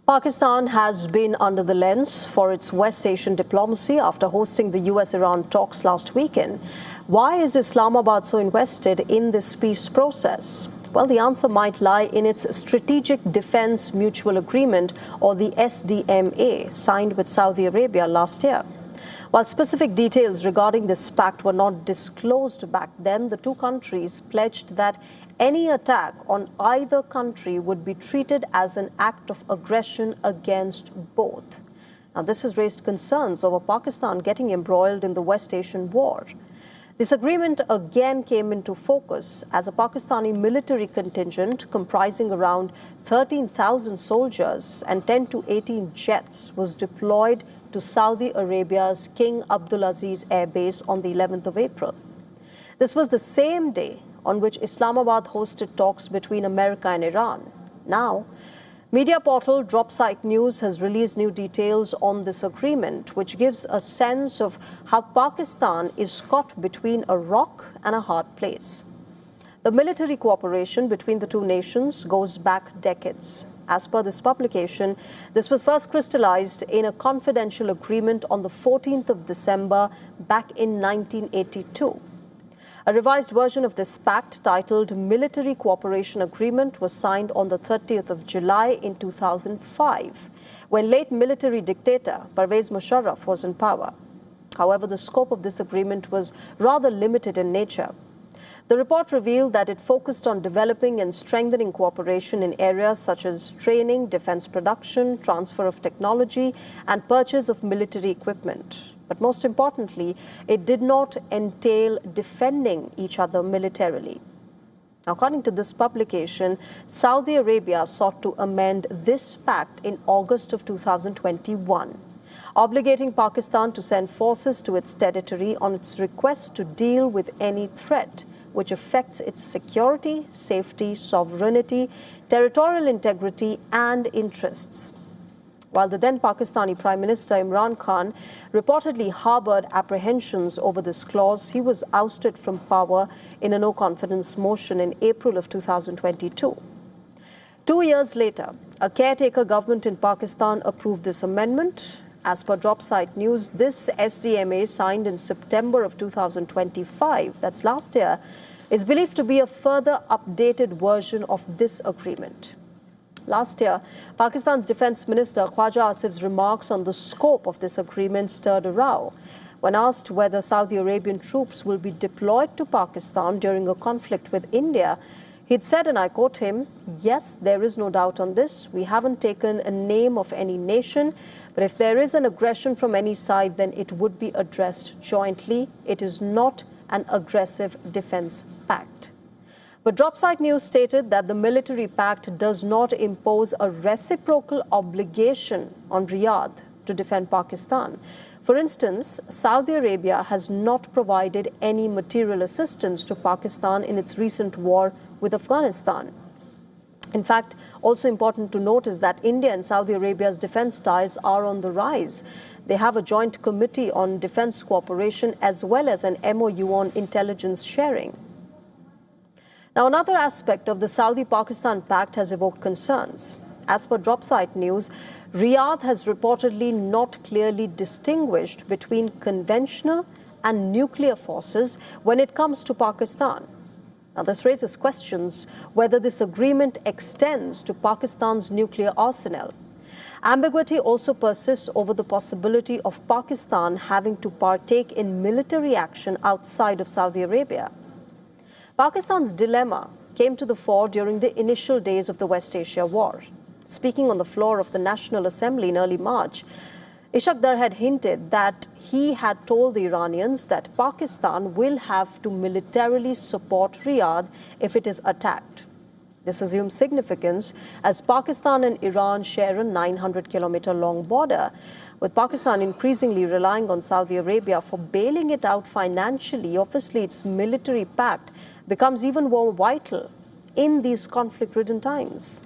Pakistan has been under the lens for its West Asian diplomacy after hosting the US-Iran talks last weekend. Why is Islamabad so invested in this peace process? Well, the answer might lie in its Strategic Defense Mutual Agreement, or the SDMA, signed with Saudi Arabia last year. While specific details regarding this pact were not disclosed back then, the two countries pledged that any attack on either country would be treated as an act of aggression against both. Now, this has raised concerns over Pakistan getting embroiled in the West Asian war. This agreement again came into focus as a Pakistani military contingent comprising around 13,000 soldiers and 10 to 18 jets was deployed to Saudi Arabia's King Abdulaziz Air Base on the 11th of April. This was the same day on which Islamabad hosted talks between America and Iran. Now, media portal Dropsite News has released new details on this agreement, which gives a sense of how Pakistan is caught between a rock and a hard place. The military cooperation between the two nations goes back decades. As per this publication, this was first crystallized in a confidential agreement on the 14th of December back in 1982. A revised version of this pact, titled Military Cooperation Agreement, was signed on the 30th of July in 2005, when late military dictator Pervez Musharraf was in power. However, the scope of this agreement was rather limited in nature. The report revealed that it focused on developing and strengthening cooperation in areas such as training, defense production, transfer of technology, and purchase of military equipment. But most importantly, it did not entail defending each other militarily. According to this publication, Saudi Arabia sought to amend this pact in August of 2021, obligating Pakistan to send forces to its territory on its request to deal with any threat which affects its security, safety, sovereignty, territorial integrity, and interests. While the then Pakistani Prime Minister Imran Khan reportedly harbored apprehensions over this clause, he was ousted from power in a no-confidence motion in April of 2022. 2 years later, a caretaker government in Pakistan approved this amendment. As per Dropsite News, this SDMA, signed in September of 2025, that's last year, is believed to be a further updated version of this agreement. Last year, Pakistan's Defense Minister Khwaja Asif's remarks on the scope of this agreement stirred a row. When asked whether Saudi Arabian troops will be deployed to Pakistan during a conflict with India, he'd said, and I quote him, "Yes, there is no doubt on this. We haven't taken a name of any nation, but if there is an aggression from any side, then it would be addressed jointly. It is not an aggressive defense pact." But Dropsite News stated that the military pact does not impose a reciprocal obligation on Riyadh to defend Pakistan. For instance, Saudi Arabia has not provided any material assistance to Pakistan in its recent war with Afghanistan. In fact, also important to note is that India and Saudi Arabia's defense ties are on the rise. They have a joint committee on defense cooperation as well as an MOU on intelligence sharing. Now, another aspect of the Saudi-Pakistan pact has evoked concerns. As per Dropsite News, Riyadh has reportedly not clearly distinguished between conventional and nuclear forces when it comes to Pakistan. Now, this raises questions whether this agreement extends to Pakistan's nuclear arsenal. Ambiguity also persists over the possibility of Pakistan having to partake in military action outside of Saudi Arabia. Pakistan's dilemma came to the fore during the initial days of the West Asia War. Speaking on the floor of the National Assembly in early March, Ishaq Dar had hinted that he had told the Iranians that Pakistan will have to militarily support Riyadh if it is attacked. This assumes significance as Pakistan and Iran share a 900-kilometer-long border, with Pakistan increasingly relying on Saudi Arabia for bailing it out financially. Obviously, its military pact becomes even more vital in these conflict-ridden times.